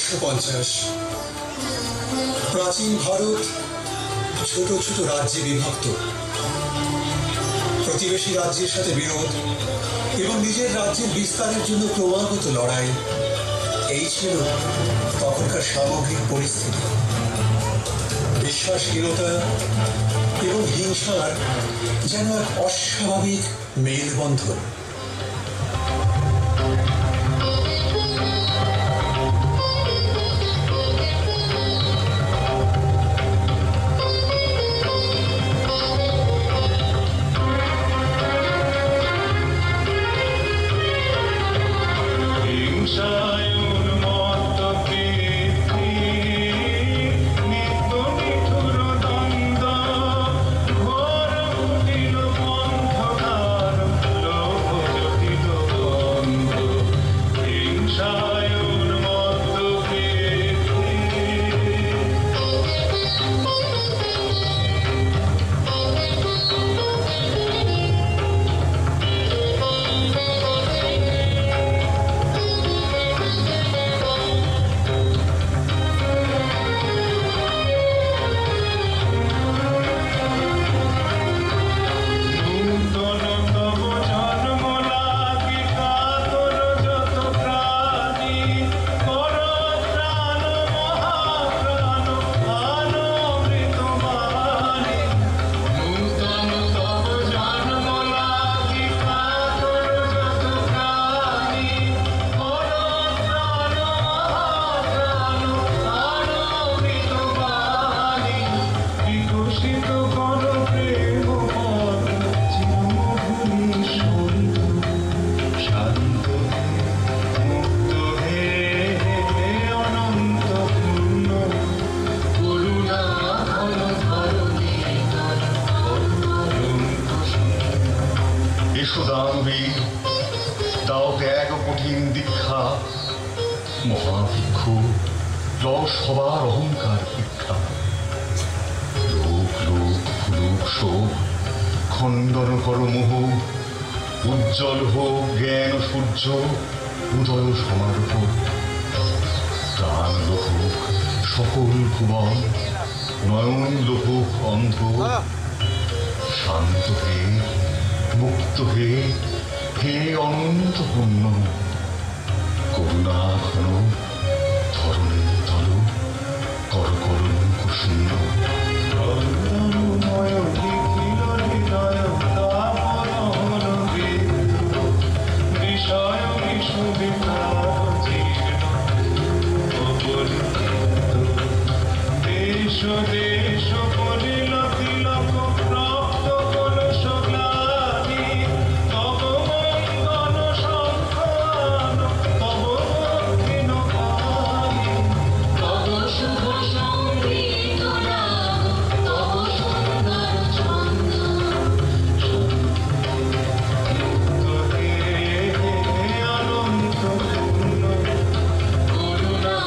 1250 প্রাচীন ভারত ছোট ছোট রাজ্যে বিভক্ত। প্রতিবেশী রাজ্যের সাথে বিরোধ এবং নিজের রাজ্যের বিস্তারের জন্য ক্রমাগত লড়াই, এই ছিল তখনকার সামগ্রিক পরিস্থিতি। বিশ্বাসহীনতা এবং হিংসার যেন এক অস্বাভাবিক মেলবন্ধন। দাও ত্যাগ কঠিন দীক্ষা, মহাভিক্ষু রস সবার অহংকার ভিক্ষা। লোক লোক ফুলুক শোক খণ্ডন কর মোহ, উজ্জ্বল হোক জ্ঞান সূর্য উদয় সমারোহ। প্রাণ লোক সকল ভুবন, নয়ন লোক অন্ধ। শান্ত হে মুক্ত হে, হে অনন্ত পূর্ণ। করুণা ঘন ধরণী তল, কর কলঙ্ক শূন্য। দেশ দেশ করিল তিলক প্রাপ্ত কলস গ্লানি, তব মঙ্গল সংখ্যান তব দক্ষিণ পানি। তব শুভ সংগীত রাগ তব সুন্দর ছন্দ। অনন্ত পূর্ণ করুণা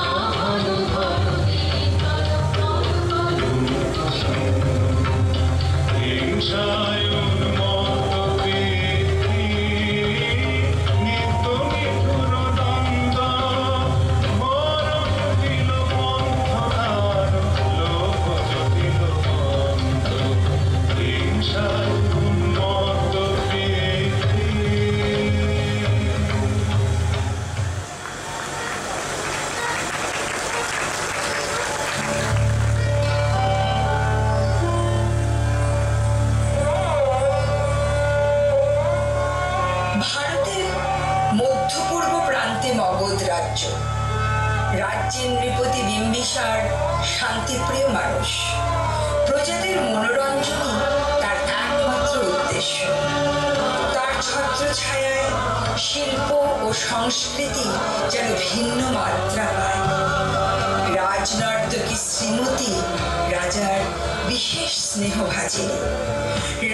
রাজ্যের নৃপতি বিম্বিসার শান্তিপ্রিয় মানুষ। প্রজাদের মনোরঞ্জনই তার একমাত্র উদ্দেশ্য। তার ছত্র ছায়ায় শিল্প ও সংস্কৃতি যেন ভিন্ন মাত্রা পায়। রাজনর্তকী শ্রীমতী রাজার বিশেষ স্নেহভাজিনী।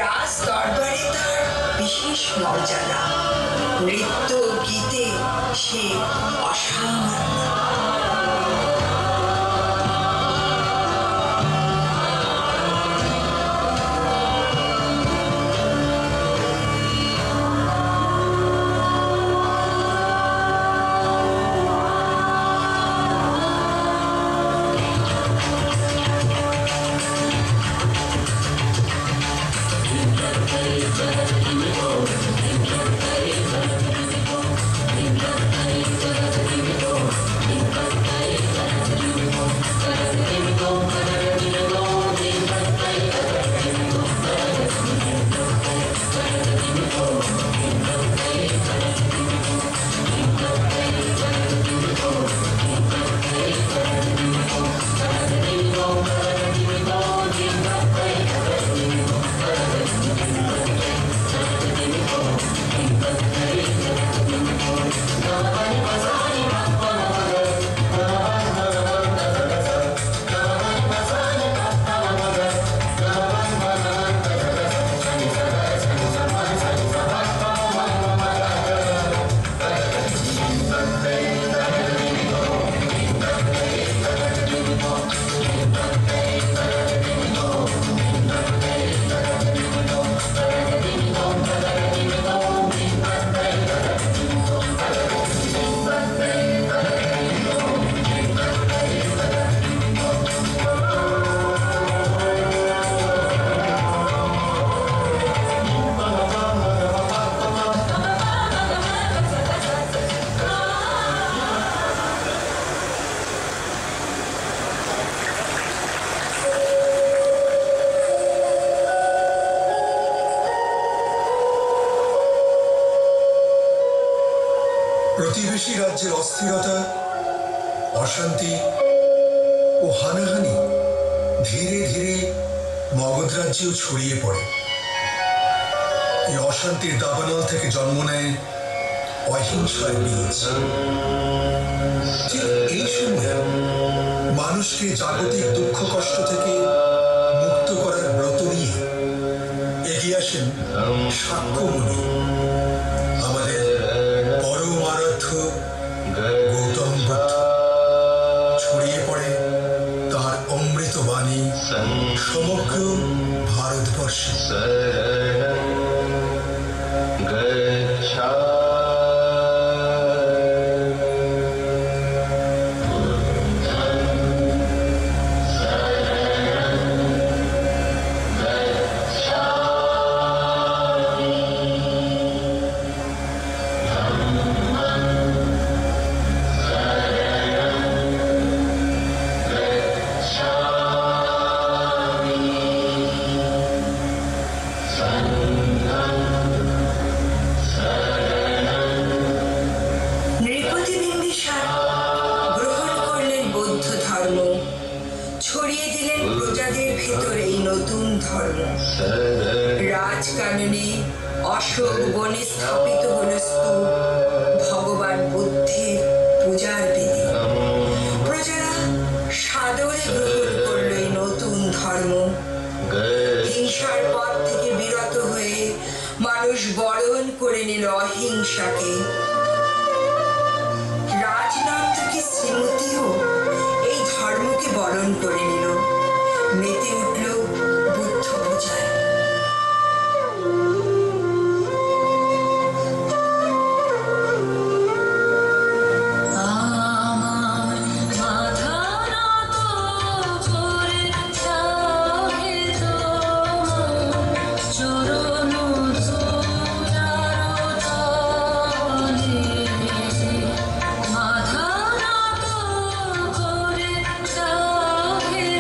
রাজ দরবারে তার বিশেষ মর্যাদা। নৃত্য গীতে সে অসামান্য। প্রতিবেশী রাজ্যের অস্থিরতা, অশান্তি ও হানাহানি ধীরে ধীরে মগধ রাজ্যেও ছড়িয়ে পড়ে। এই অশান্তির দাবানল থেকে জন্ম নেয় অহিংসার বীজ। ঠিক এই সময় মানুষকে জাগতিক দুঃখ কষ্ট থেকে মুক্ত করার ব্রত নিয়ে এগিয়ে আসেন শাক্যমুনি, আমাদের পরম আরাধ্য গৌতম বুদ্ধ। ছড়িয়ে পড়ে তার অমৃত বাণী সমগ্র ভারতবর্ষে। রাজকাননে অশোক বনে স্থাপিত হল স্তূপ, ভগবান বুদ্ধের পূজার বেদি। প্রজারা সাদরে গ্রহণ করল এই নতুন ধর্ম। হিংসার পথ থেকে বিরত হয়ে মানুষ বরণ করে নিল অহিংসাকে। রাজনন্দী শ্রীমতীও এই ধর্মকে বরণ করে নিল। মেতে উঠল বুদ্ধ পূজায়। মাথা নত করে চাহে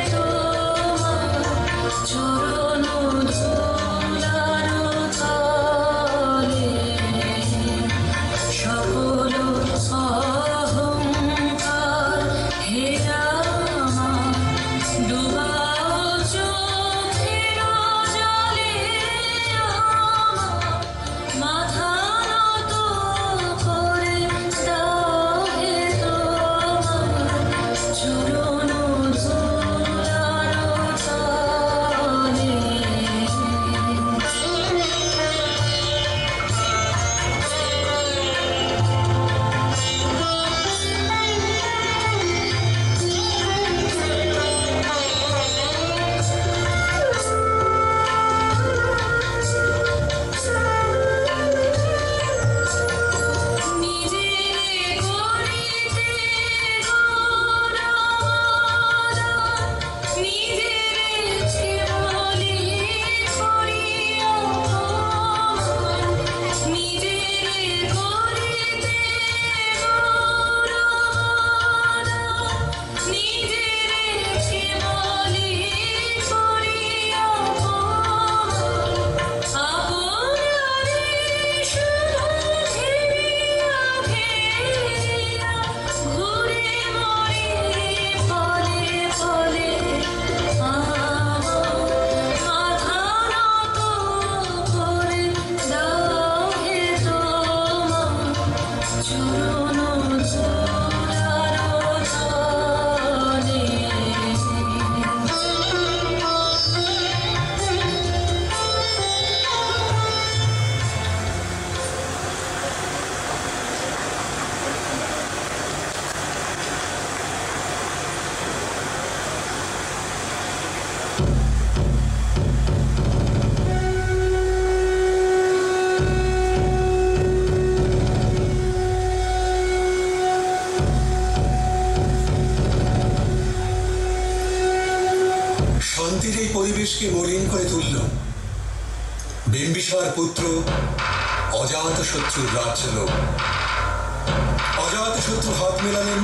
দেশকে মলিন করে তুলল বিম্বিসার পুত্র অজাতশত্রুর রাজলোক। অজাতশত্রু হাত মেলালেন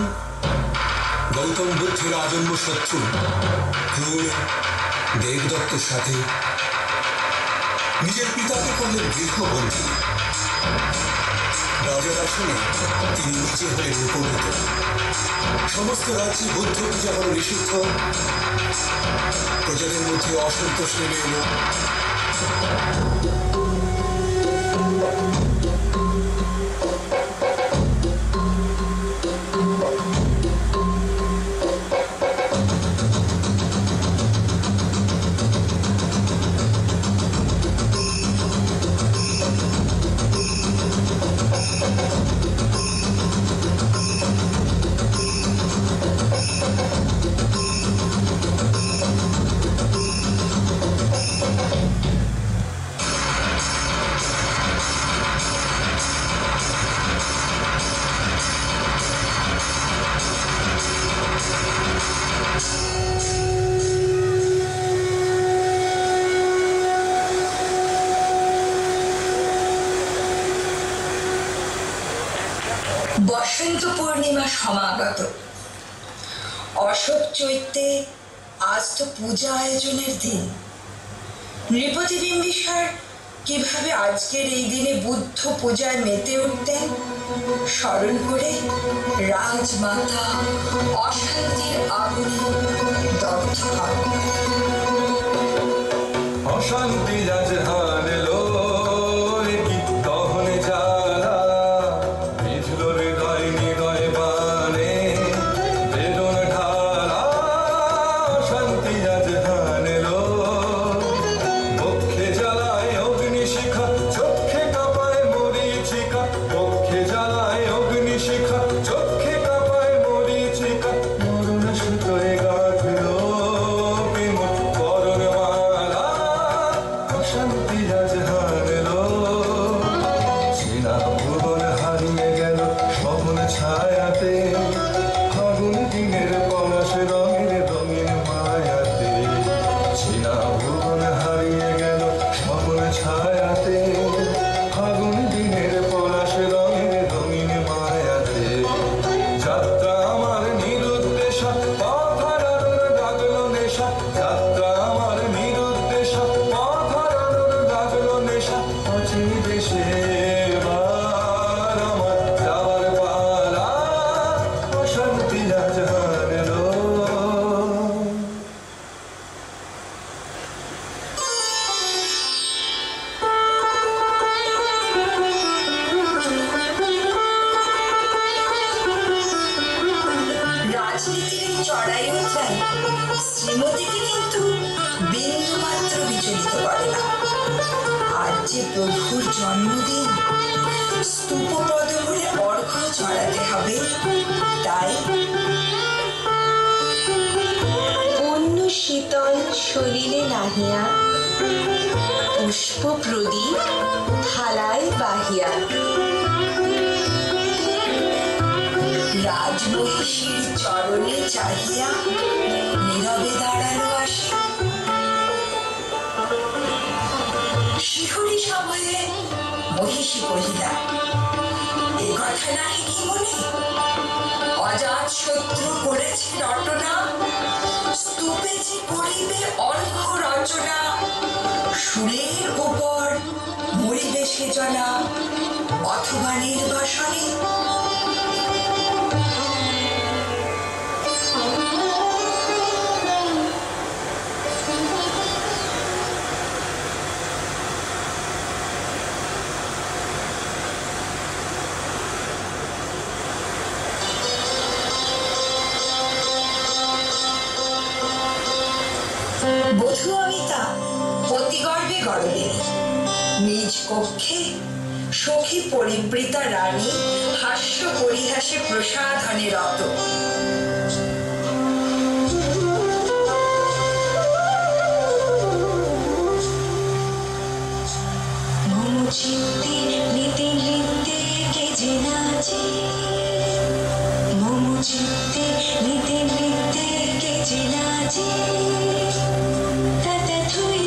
গৌতম বুদ্ধের আজন্ম শত্রু ক্রূর দেবদত্তের সাথে। নিজের পিতাকে করলেন গৃহবন্দী। রাজার আসনে তিনি নিজে হলেন উপনীত। সমস্ত রাজ্যে বুদ্ধ পূজা হল নিষিদ্ধ। প্রজাদের মধ্যে অসন্তোষ নেমে এলো। বসন্ত পূর্ণিমা সমাগত। অশোক চৈত্যে আজ তো পূজা আয়োজনের দিন। নৃপতি বিম্বিসার কিভাবে আজকের এই দিনে বুদ্ধ পূজায় মেতে উঠতেন স্মরণ করে রাজমাতা অশান্তির আগুনে দগ্ধ হন। অশান্তি রাজহান এলো কি দহনে জ্বালা, বিঁধল হৃদয় নিদয় বানে বেদন ঢালা। অশান্তি রাজহান এলো বক্ষে জ্বালায় অগ্নিশিখা, চক্ষে কাঁপায় মরীচিকা। বক্ষে জ্বালায় অগ্নিশিখা, চক্ষে কাঁপায় মরীচিকা। মরণ সুতোয় গাঁথলো বিমুখ বরণ মালা। অশান্তি রাজহান এলো, চেনা ভুবন হারিয়ে গেল স্বপ্ন ছায়াতে। ফাগুন দিনের পলাশ রঙের রঙিন মায়াতে। চেনা ভুবন হারিয়ে গেল স্বপ্ন ছায়াতে। ফাগুন দিনের পলাশ রঙের রঙিন মায়াতে। যাত্রা আমার নিরুদ্দেশা, পথ হারানোর জাগলো নেশা। যাত্রা আমার নিরুদ্দেশা, পথ হারানোর জাগলো নেশা। অচিন দেশে এবার আমার যাবার পালা। অশান্তি রাজহান এলো। রাজনীতির এই চড়াই উতরাই শ্রীমতীকে কিন্তু বিন্দু মাত্র বিচলিত করে না। আজ যে প্রভুর জন্মদিন, স্তূপ পদমূলে অর্ঘ্য চড়াতে হবে, তাই অন্য শীতল সলিলে নাহিয়া, পুষ্প প্রদীপ থালায় বাহিয়া। রাজমহিষীর চরণে চাহিয়া নীরবে দাঁড়ানো আসে। শিহরি সময়ে মহিষী কহিলা, এ কথা নাহি কি মনে? অজাত শত্রু করেছে রটনা, স্তূপে যে করিবে অর্ঘ্য রচনা। শুলের উপর মরিবে সে জনা, অথবা নির্বাসনে। বধূ অমিতা পতিগর্ভে গর্বিণী। নিজ কক্ষে সখী পরিবৃতা রানী হাস্য পরিহাসে প্রসাধনে রত। মম চিত্তে নিতে নৃত্যে কে যে নাচে। মম চিত্তে নিতে নৃত্যে কে যে নাচে। তথা থুই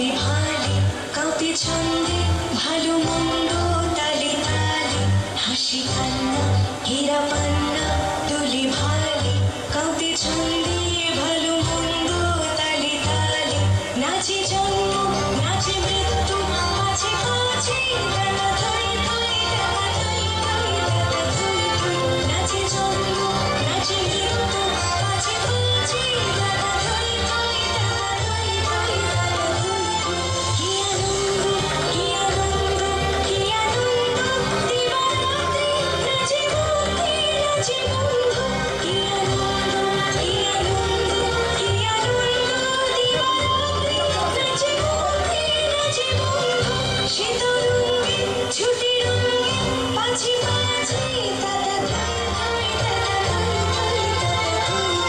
দুলে ভালে কাঁপে ছন্দে ভালো মন্দ তালে তালে হাসি কান্না হীরা পান্না দুলে ভালে কাঁপে ছন্দে ভালো মন্দ তালে তালে নাচে জন্ম নাচে মৃত্যু মাঝে মাঝে দাদা ধাই ধাই দাদা ধাই ধাই দাদা ধুই ধুই নাচে জন্ম নাচে মৃত্যু মাঝে মাঝে দাদা ধাই ধাই দাদা ধাই ধাই দাদা ধুই ধুই কি আনন্দ কি আনন্দ কি আনন্দ দিবারাত্রি নাচে বন্ধু নাচে বন্ধু কি আনন্দ কি আনন্দ কি আনন্দ দিবারাত্রি নাচে বন্ধু নাচে বন্ধু শীতরঙ্গে ছুটি রঙ্গে পাছে পাছে দাদা ধাই ধাই দাদা ধাই ধাই দাদা ধুই ধুই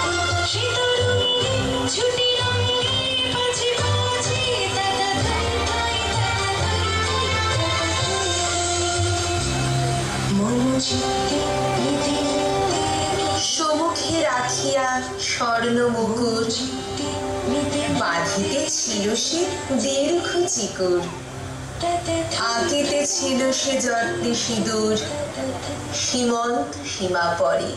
শীতরঙ্গে ছুটি রঙ্গে পাছে পাছে দাদা ধাই ধাই দাদা ধাই ধাই দাদা ধুই ধুই মম চিত্তে নিতে সমুখে রাখিয়া স্বর্ণ মুকুট বাঁধিতে ছিল সে দীর্ঘ চিকুর আঁকিতে ছিল সে যত্নে সিঁদুর সীমন্ত সীমা পরে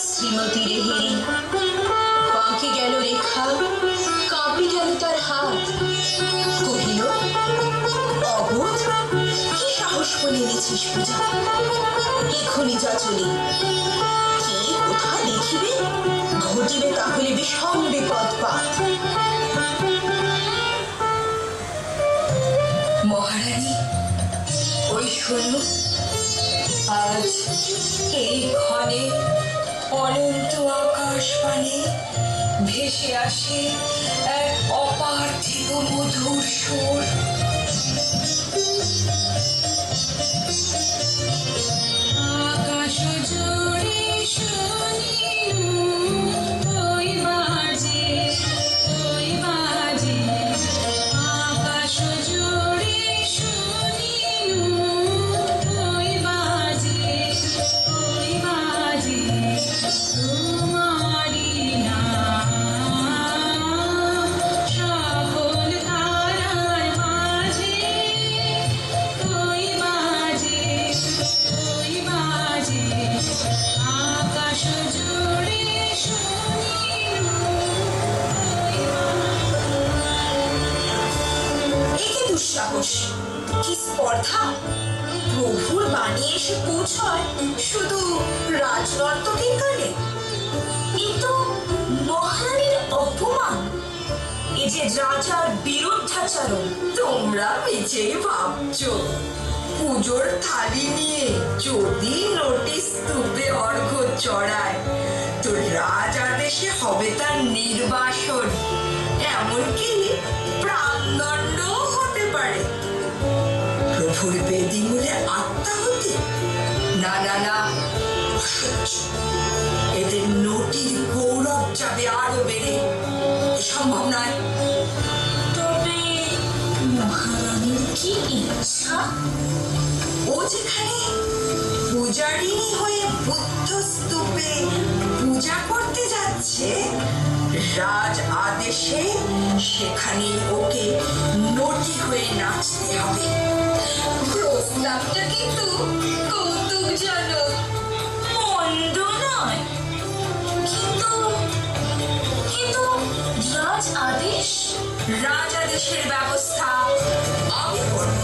শ্রীমতী রেহেরি বাঁকে গেল রেখা কাঁপে গেল তার হাত কহিল অবোধ কি সাহস করে এনেছিস পূজা এখনই যা চলি কে কোথা দেখিবে ঘটিবে তাহলে বিষম বিপদপাত মহারানী ওই শোনো আজ এই ক্ষণে অনন্ত আকাশ পানে ভেসে আসে এক অপার্থিব মধুর সুর আকাশ জুড়ে শুনিনু ওই বাজে আকাশ জুড়ে শুনিনু ওই বাজে তোমারি নাম সকল ধারার মাঝে ওই বাজে আকাশ জুড়ে শুনিনু একে দুঃসাহস কি স্পর্ধা প্রভুর বাণী এসে পৌঁছয় শুধু রাজনর্তকের কানে কিন্তু মহারানীর অপমান এ যে রাজার বিরুদ্ধাচরণ তোমরা মিছেই ভাবছো পুজোর থালি নিয়ে যদি নোটিশ স্তূপে অর্ঘ্য চড়ায় তো রাজ আদেশে হবে তার নির্বাসন এমনকি প্রাণদণ্ড হতে পারে প্রভুর বেদি মূলে আত্মাহুতি না না না অসহ্য এদের নটির গৌরব যাবে আরো বেড়ে সম্ভব নয় তবে মহারানীর কি ইচ্ছা ও যেখানে পূজারিণী হয়ে বুদ্ধ স্তূপে পূজা করতে যাচ্ছে রাজ আদেশে সেখানে ওকে নটি হয়ে নাচতে হবে প্রস্তাবটা কিন্তু কৌতুকজনক মন্দ নয় কিন্তু কিন্তু রাজ আদেশের ব্যবস্থা আমি করব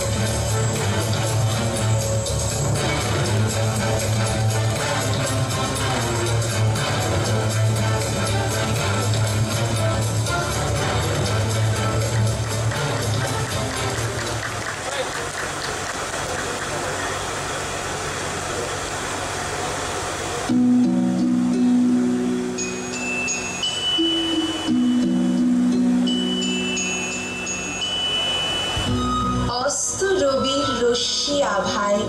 অস্ত রবির রশ্মি আভায়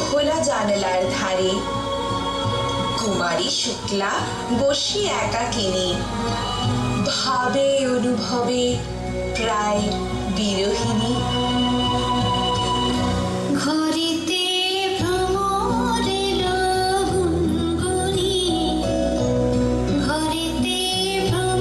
খোলা জানালার ধারে কুমারী শুক্লা বসে একাকিনী ভাবে অনুভবে প্রায় বিরহিণী ঘরেতে ভ্রমরে গুনগুনি ঘরেতে ভ্রমরে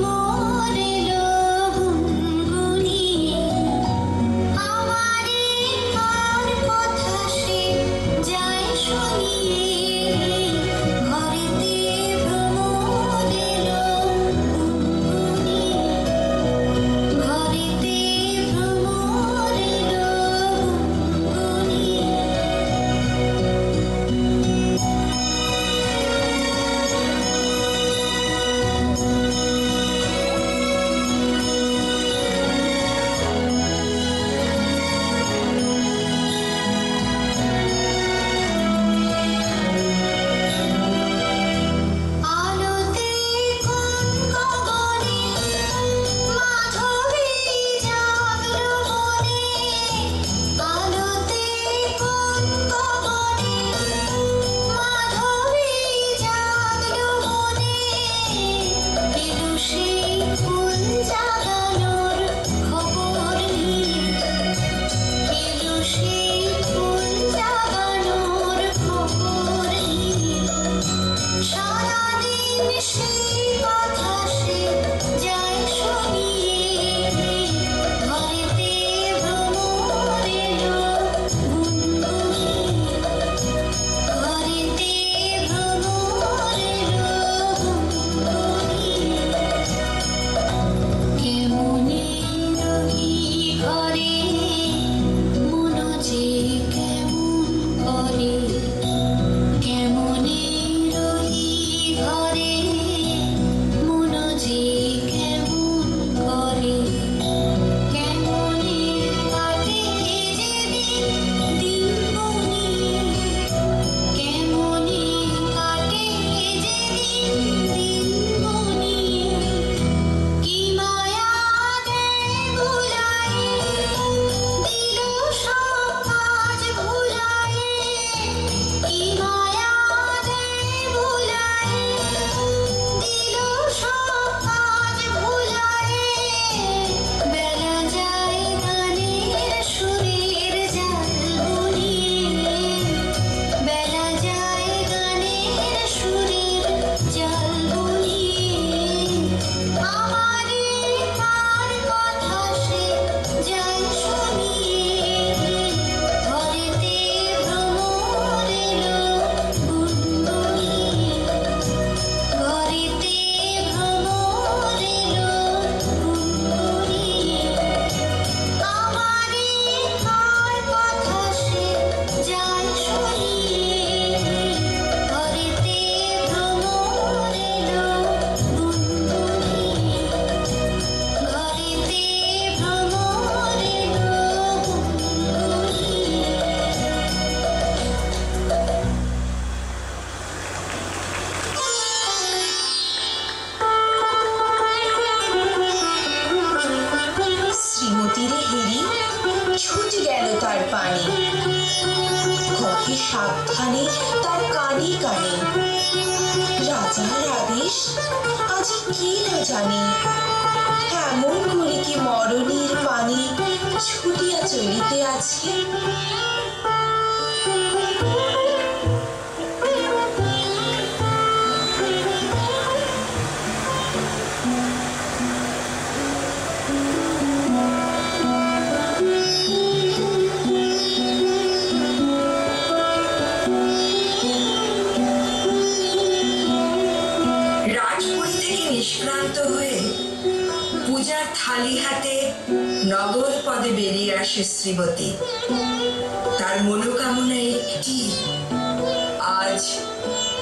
সাবধানে তার কানে কানে। রাজার আদেশ আজ কি না জানে, এমন করে কি মরণের পানে ছুটিয়া চলিতে আছে। রাজপুরী থেকে নিষ্ক্রান্ত হয়ে পূজার থালি হাতে নগর পদে বেরিয়ে আসে শ্রীবতী। তার মনোকামনা একটি, আজ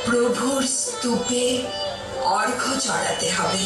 প্রভুর স্তূপে অর্ঘ্য চড়াতে হবে।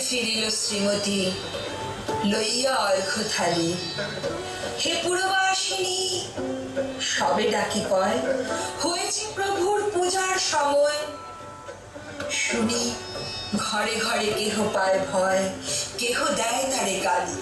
ফিরিল শ্রীমতী লইয়া অর্ঘ্য থালি। হে পুরবাসিনী, সবে ডাকি কয়, হয়েছে প্রভুর পূজার সময়। শুনি ঘরে ঘরে কেহ পায় ভয়, কেহ দেয় তারে গালি।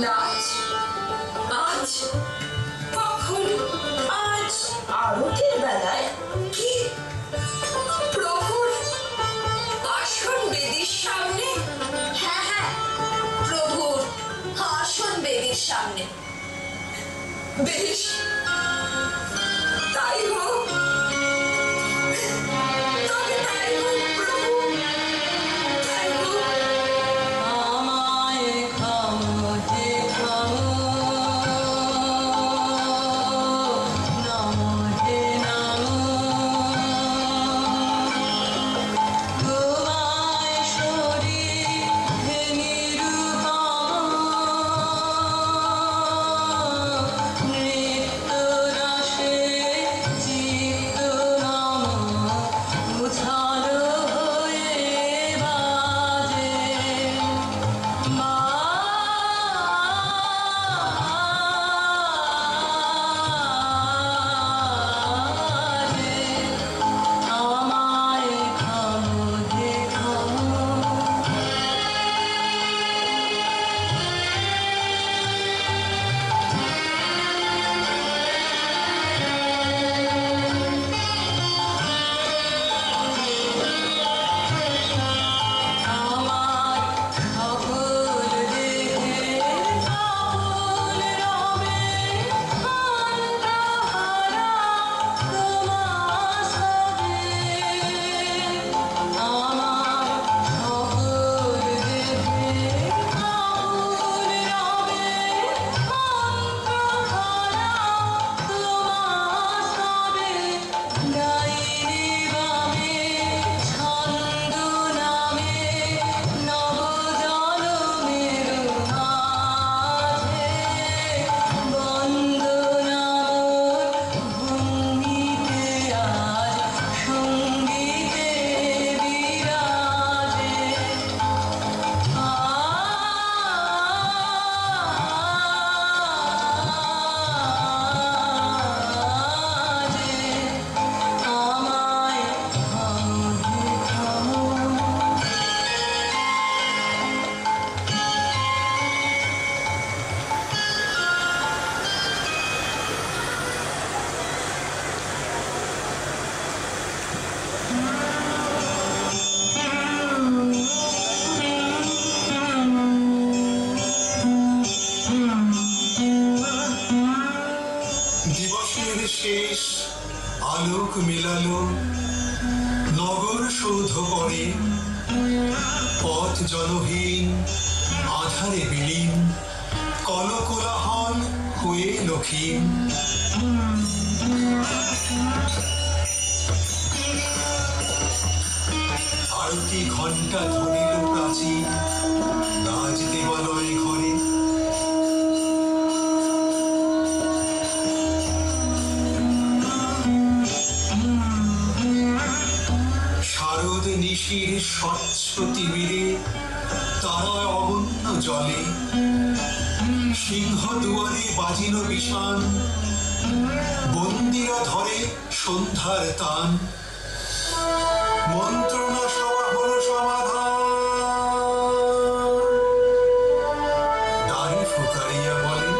নাচ আজ কখন? আজ আরতির বেলায়। কি প্রভুর আসন বেদির সামনে? হ্যাঁ হ্যাঁ, প্রভুর আসন বেদির সামনে। বেশ, তাই হোক, তবে তাই হোক প্রভু, তাই হোক। শেষ আলোক মিলালো নগর সৌধ পরে, পথ জনহীন আধারে বিলীন, কলকোলাহল হয়ে লক্ষীন। আরতি ঘণ্টা ধরিল প্রাচীন, রাজ দেবালয় ঘরে। শারদ নিশির স্বচ্ছ তিমিরে, তারা অবন্য জলে, সিংহ দুয়ারে বাজিল বিষাণ, বন্দিরা ধরে সন্ধ্যার তান। মন্ত্রণা সভা হলো সমাধান, দ্বারে ফুকারিয়া বলে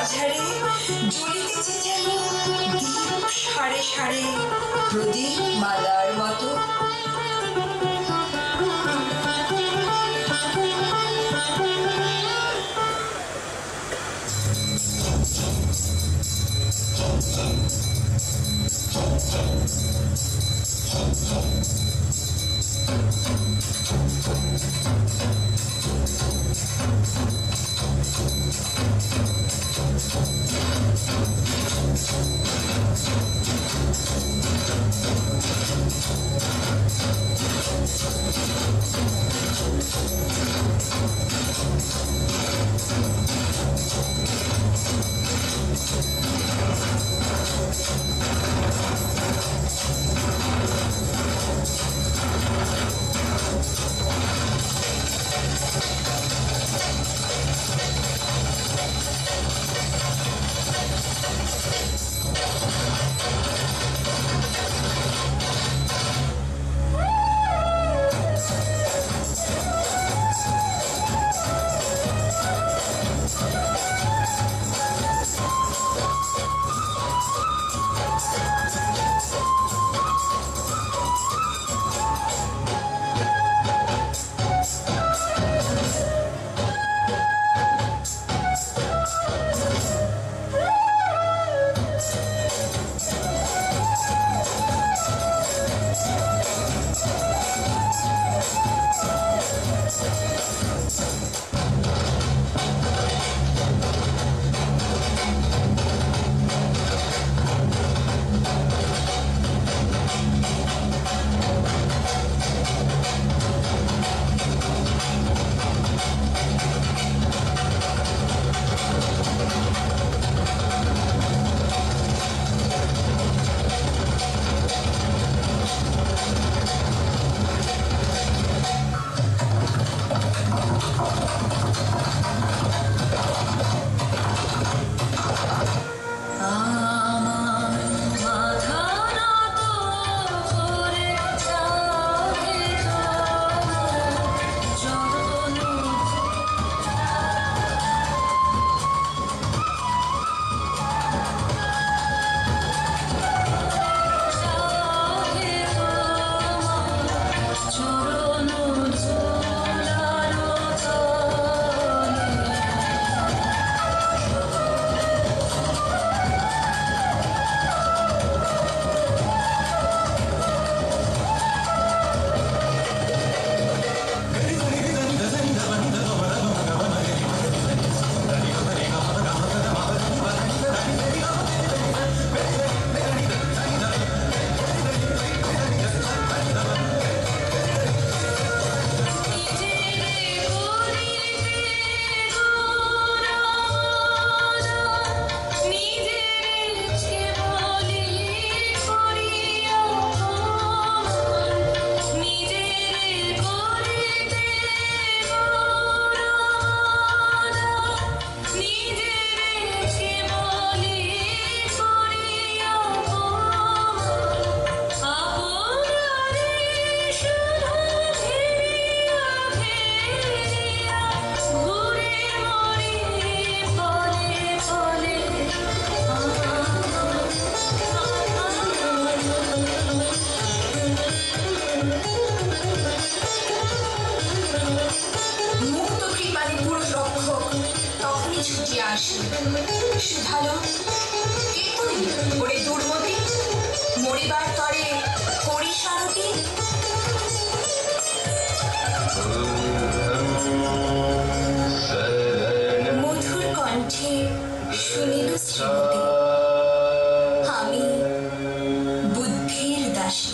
মাঝারে জ্বলিতেছে যেন দীপ সারে সারে প্রদীপ মালার মতো। সুধালো কে তুই ওরে দুর্মতি মরিবার তরে করি সারতি মধুর কণ্ঠে শুনিল শ্রীমতী আমি বুদ্ধির দাসী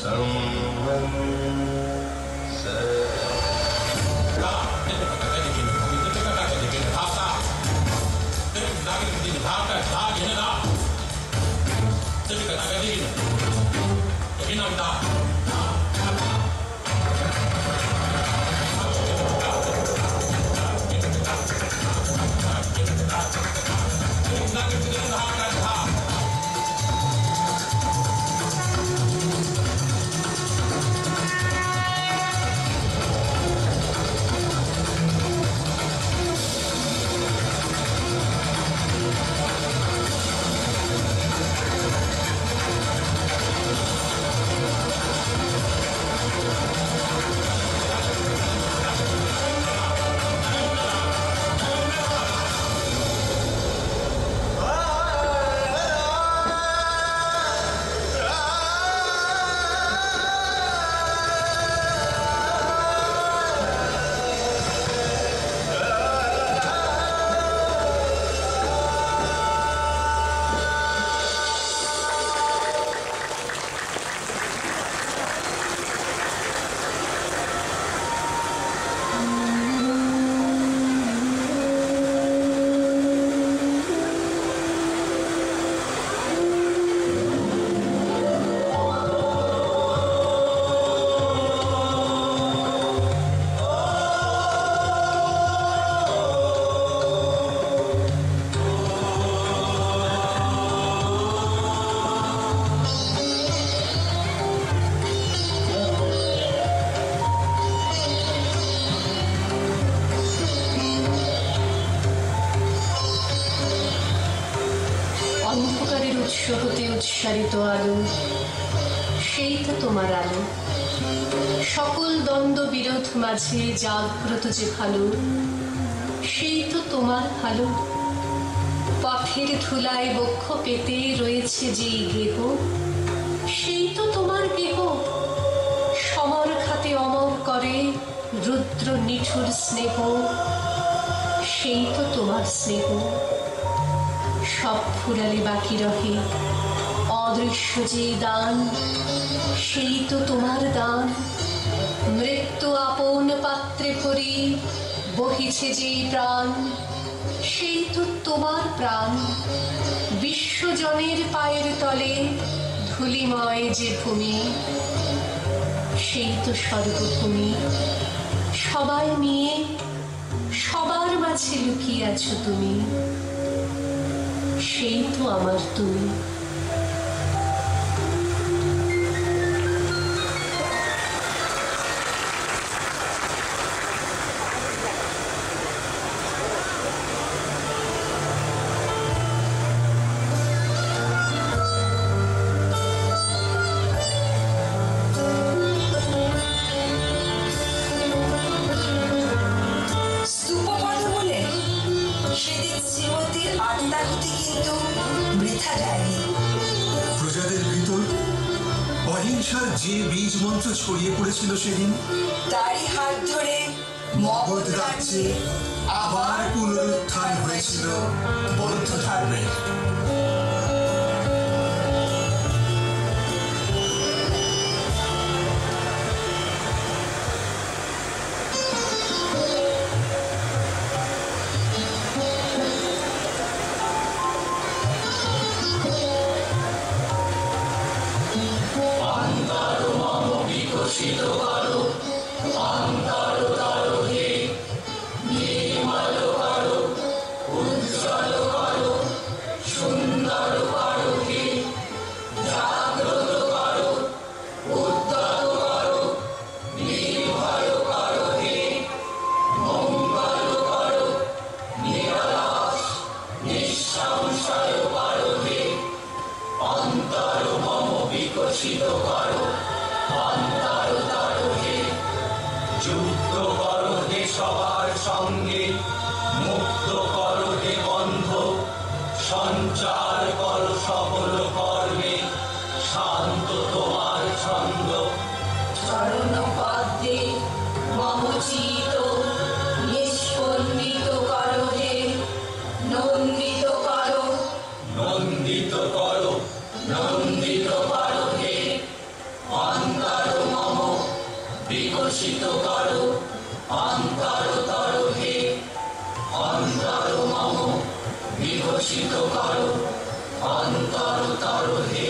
প্রাণের উৎস হতে উৎসারিত আলো, সেই তো তোমার আলো। সকল দ্বন্দ্ব বিরোধ মাঝে জাগ্রত যে ভালো, সেই তো তোমার ভালো। পথের ধুলায় বক্ষ পেতে রয়েছে যেই গেহ, সেই তো তোমার গেহ। সমর খাতে অমর করে রুদ্র নিঠুর স্নেহ, সেই তো তোমার স্নেহ। সব ফুরালে বাকি রহে অদৃশ্য যে দান, সেই তো তোমার দান। মৃত্যু আপন পাত্রে ভরি বহিছে যে প্রাণ, সেই তো তোমার প্রাণ। বিশ্বজনের পায়ের তলে ধুলিময় যে ভূমি, সেই তো স্বর্গভূমি। সবাই নিয়ে সবার মাঝে লুকিয়ে আছো তুমি, সেই তো আমার তুমি। স্তূপপদ বলে সেদিন শ্রীমতীর আত্মাহুতি কিন্তু বৃথা যায়নি। প্রজাদের ভিতর অহিংসার যে বীজ মন্ত্র ছড়িয়ে পড়েছিল সেদিন, তারই হাত ধরে মগধ রাজ্যে আবার পুনরুত্থান হয়েছিল বৌদ্ধ ধর্মের। যুক্ত করো হে সবার সঙ্গে, মুক্ত করো হে বন্ধ, সঞ্চার করো সকল কর্মে, শান্ত তোমার ছন্দ। চরণ পদ্মে মম চিত নিষ্পন্দিত করো হে, নন্দিত করো, নন্দিত করো, নন্দিত করো হে। অন্তর মম বিকশিত করো, অন্তর তর হে। অন্তর মম বিকশিত করো, অন্তর তর হে।